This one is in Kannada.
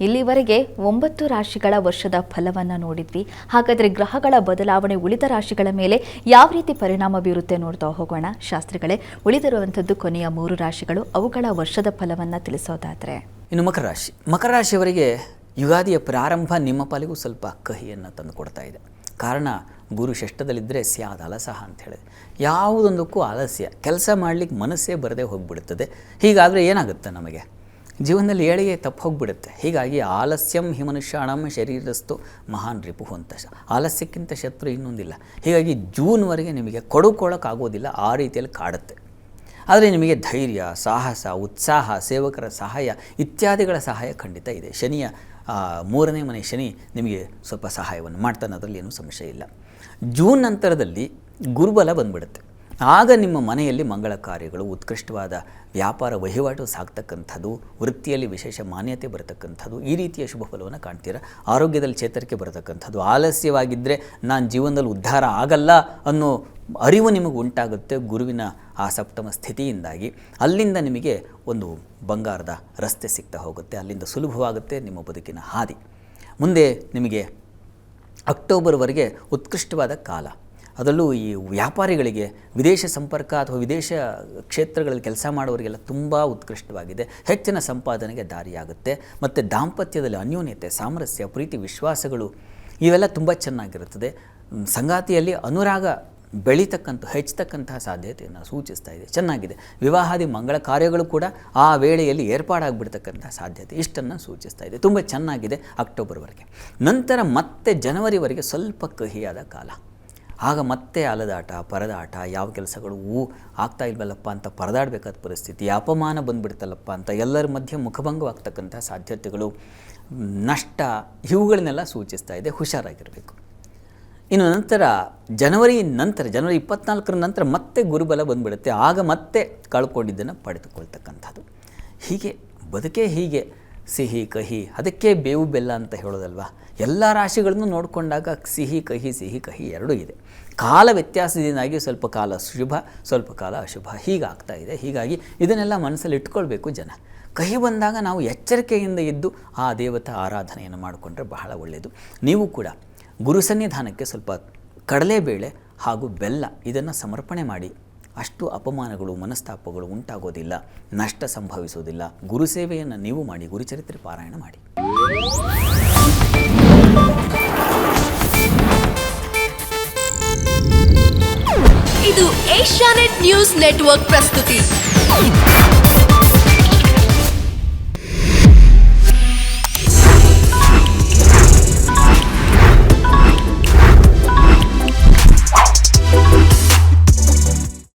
ಇಲ್ಲಿವರೆಗೆ 9 ರಾಶಿಗಳ ವರ್ಷದ ಫಲವನ್ನು ನೋಡಿದ್ವಿ. ಹಾಗಾದರೆ ಗ್ರಹಗಳ ಬದಲಾವಣೆ ಉಳಿದ ರಾಶಿಗಳ ಮೇಲೆ ಯಾವ ರೀತಿ ಪರಿಣಾಮ ಬೀರುತ್ತೆ ನೋಡ್ತಾ ಹೋಗೋಣ. ಶಾಸ್ತ್ರಿಗಳೇ, ಉಳಿದಿರುವಂಥದ್ದು ಕೊನೆಯ 3 ರಾಶಿಗಳು, ಅವುಗಳ ವರ್ಷದ ಫಲವನ್ನು ತಿಳಿಸೋದಾದರೆ ಇನ್ನು ಮಕರ ರಾಶಿಯವರಿಗೆ ಯುಗಾದಿಯ ಪ್ರಾರಂಭ ನಿಮ್ಮ ಪಾಲಿಗೂ ಸ್ವಲ್ಪ ಕಹಿಯನ್ನು ತಂದು ಕೊಡ್ತಾ ಇದೆ. ಕಾರಣ ಗುರು ಷಷ್ಠದಲ್ಲಿದ್ದರೆ ಸ್ಯಾದ ಅಲಸಹ ಅಂತ ಹೇಳಿದೆ. ಯಾವುದೊಂದಕ್ಕೂ ಆಲಸ್ಯ, ಕೆಲಸ ಮಾಡಲಿಕ್ಕೆ ಮನಸ್ಸೇ ಬರದೇ ಹೋಗಿಬಿಡುತ್ತದೆ. ಹೀಗಾದರೆ ಏನಾಗುತ್ತೆ, ನಮಗೆ ಜೀವನದಲ್ಲಿ ಏಳಿಗೆ ತಪ್ಪು ಹೋಗಿಬಿಡುತ್ತೆ. ಹೀಗಾಗಿ ಆಲಸ್ಯಂ ಹಿ ಮನುಷ್ಯಾಣಂ ಶರೀರಸ್ತು ಮಹಾನ್ ರಿಪುಹು ಅಂತ. ಆಲಸ್ಯಕ್ಕಿಂತ ಶತ್ರು ಇನ್ನೊಂದಿಲ್ಲ. ಹೀಗಾಗಿ ಜೂನ್ವರೆಗೆ ನಿಮಗೆ ಕೊಡುಕೊಳ್ಳೋಕ್ಕಾಗೋದಿಲ್ಲ, ಆ ರೀತಿಯಲ್ಲಿ ಕಾಡುತ್ತೆ. ಆದರೆ ನಿಮಗೆ ಧೈರ್ಯ, ಸಾಹಸ, ಉತ್ಸಾಹ, ಸೇವಕರ ಸಹಾಯ ಇತ್ಯಾದಿಗಳ ಸಹಾಯ ಖಂಡಿತ ಇದೆ. ಶನಿಯ 3ನೇ ಮನೆ ಶನಿ ನಿಮಗೆ ಸ್ವಲ್ಪ ಸಹಾಯವನ್ನು ಮಾಡ್ತಾನೆ, ಅದರಲ್ಲಿ ಏನೂ ಸಮಸ್ಯೆ ಇಲ್ಲ. ಜೂನ್ ನಂತರದಲ್ಲಿ ಗುರುಬಲ ಬಂದ್ಬಿಡುತ್ತೆ. ಆಗ ನಿಮ್ಮ ಮನೆಯಲ್ಲಿ ಮಂಗಳ ಕಾರ್ಯಗಳು, ಉತ್ಕೃಷ್ಟವಾದ ವ್ಯಾಪಾರ ವಹಿವಾಟು ಸಾಗ್ತಕ್ಕಂಥದ್ದು, ವೃತ್ತಿಯಲ್ಲಿ ವಿಶೇಷ ಮಾನ್ಯತೆ ಬರತಕ್ಕಂಥದ್ದು, ಈ ರೀತಿಯ ಶುಭ ಫಲವನ್ನು ಕಾಣ್ತೀರ. ಆರೋಗ್ಯದಲ್ಲಿ ಚೇತರಿಕೆ ಬರತಕ್ಕಂಥದ್ದು. ಆಲಸ್ಯವಾಗಿದ್ದರೆ ನಾನು ಜೀವನದಲ್ಲಿ ಉದ್ಧಾರ ಆಗಲ್ಲ ಅನ್ನೋ ಅರಿವು ನಿಮಗೆ ಉಂಟಾಗುತ್ತೆ ಗುರುವಿನ ಆ ಸಪ್ತಮ ಸ್ಥಿತಿಯಿಂದಾಗಿ. ಅಲ್ಲಿಂದ ನಿಮಗೆ ಒಂದು ಬಂಗಾರದ ರಸ್ತೆ ಸಿಗ್ತಾ ಹೋಗುತ್ತೆ. ಅಲ್ಲಿಂದ ಸುಲಭವಾಗುತ್ತೆ ನಿಮ್ಮ ಬದುಕಿನ ಹಾದಿ. ಮುಂದೆ ನಿಮಗೆ ಅಕ್ಟೋಬರ್ವರೆಗೆ ಉತ್ಕೃಷ್ಟವಾದ ಕಾಲ. ಅದರಲ್ಲೂ ಈ ವ್ಯಾಪಾರಿಗಳಿಗೆ, ವಿದೇಶ ಸಂಪರ್ಕ ಅಥವಾ ವಿದೇಶ ಕ್ಷೇತ್ರಗಳಲ್ಲಿ ಕೆಲಸ ಮಾಡೋರಿಗೆಲ್ಲ ತುಂಬ ಉತ್ಕೃಷ್ಟವಾಗಿದೆ. ಹೆಚ್ಚಿನ ಸಂಪಾದನೆಗೆ ದಾರಿಯಾಗುತ್ತೆ. ಮತ್ತು ದಾಂಪತ್ಯದಲ್ಲಿ ಅನ್ಯೋನ್ಯತೆ, ಸಾಮರಸ್ಯ, ಪ್ರೀತಿ, ವಿಶ್ವಾಸಗಳು ಇವೆಲ್ಲ ತುಂಬ ಚೆನ್ನಾಗಿರುತ್ತದೆ. ಸಂಗಾತಿಯಲ್ಲಿ ಅನುರಾಗ ಹೆಚ್ಚತಕ್ಕಂತಹ ಸಾಧ್ಯತೆಯನ್ನು ಸೂಚಿಸ್ತಾ ಇದೆ. ಚೆನ್ನಾಗಿದೆ. ವಿವಾಹಾದಿ ಮಂಗಳ ಕಾರ್ಯಗಳು ಕೂಡ ಆ ವೇಳೆಯಲ್ಲಿ ಏರ್ಪಾಡಾಗಿಬಿಡ್ತಕ್ಕಂಥ ಸಾಧ್ಯತೆ ಇಷ್ಟನ್ನು ಸೂಚಿಸ್ತಾ ಇದೆ. ತುಂಬ ಚೆನ್ನಾಗಿದೆ ಅಕ್ಟೋಬರ್ವರೆಗೆ. ನಂತರ ಮತ್ತೆ ಜನವರಿವರೆಗೆ ಸ್ವಲ್ಪ ಕಹಿಯಾದ ಕಾಲ. ಆಗ ಮತ್ತೆ ಅಲದಾಟ, ಪರದಾಟ, ಯಾವ ಕೆಲಸಗಳು ಆಗ್ತಾ ಇಲ್ವಲ್ಲಪ್ಪ ಅಂತ ಪರದಾಡಬೇಕಾದ ಪರಿಸ್ಥಿತಿ, ಅಪಮಾನ ಬಂದುಬಿಡ್ತಲ್ಲಪ್ಪ ಅಂತ ಎಲ್ಲರ ಮಧ್ಯೆ ಮುಖಭಂಗವಾಗ್ತಕ್ಕಂಥ ಸಾಧ್ಯತೆಗಳು, ನಷ್ಟ, ಇವುಗಳನ್ನೆಲ್ಲ ಸೂಚಿಸ್ತಾ ಇದೆ. ಹುಷಾರಾಗಿರಬೇಕು. ಇನ್ನು ನಂತರ ಜನವರಿ 24ರ ನಂತರ ಮತ್ತೆ ಗುರುಬಲ ಬಂದುಬಿಡುತ್ತೆ. ಆಗ ಮತ್ತೆ ಕಳ್ಕೊಂಡಿದ್ದನ್ನು ಪಡೆದುಕೊಳ್ತಕ್ಕಂಥದ್ದು. ಹೀಗೆ ಬದುಕೇ ಹೀಗೆ, ಸಿಹಿ ಕಹಿ, ಅದಕ್ಕೆ ಬೇವು ಬೆಲ್ಲ ಅಂತ ಹೇಳೋದಲ್ವ. ಎಲ್ಲ ರಾಶಿಗಳನ್ನು ನೋಡಿಕೊಂಡಾಗ ಸಿಹಿ ಕಹಿ ಎರಡೂ ಇದೆ. ಕಾಲ ವ್ಯತ್ಯಾಸದಿಂದಾಗಿ ಸ್ವಲ್ಪ ಕಾಲ ಶುಭ, ಸ್ವಲ್ಪ ಕಾಲ ಅಶುಭ ಹೀಗಾಗ್ತಾ ಇದೆ. ಹೀಗಾಗಿ ಇದನ್ನೆಲ್ಲ ಮನಸ್ಸಲ್ಲಿ ಇಟ್ಕೊಳ್ಬೇಕು ಜನ. ಕಹಿ ಬಂದಾಗ ನಾವು ಎಚ್ಚರಿಕೆಯಿಂದ ಇದ್ದು ಆ ದೇವತಾ ಆರಾಧನೆಯನ್ನು ಮಾಡಿಕೊಂಡ್ರೆ ಬಹಳ ಒಳ್ಳೆಯದು. ನೀವು ಕೂಡ ಗುರು ಸನ್ನಿಧಾನಕ್ಕೆ ಸ್ವಲ್ಪ ಕಡಲೆಬೇಳೆ ಹಾಗೂ ಬೆಲ್ಲ ಇದನ್ನು ಸಮರ್ಪಣೆ ಮಾಡಿ. ಅಷ್ಟು ಅಪಮಾನಗಳು, ಮನಸ್ತಾಪಗಳು ಉಂಟಾಗೋದಿಲ್ಲ, ನಷ್ಟ ಸಂಭವಿಸೋದಿಲ್ಲ. ಗುರು ಸೇವೆಯನ್ನು ನೀವು ಮಾಡಿ, ಗುರುಚರಿತ್ರೆ ಪಾರಾಯಣ ಮಾಡಿ. ಇದು ಏಷ್ಯಾನೆಟ್ ನ್ಯೂಸ್ ನೆಟ್ವರ್ಕ್ ಪ್ರಸ್ತುತಿ.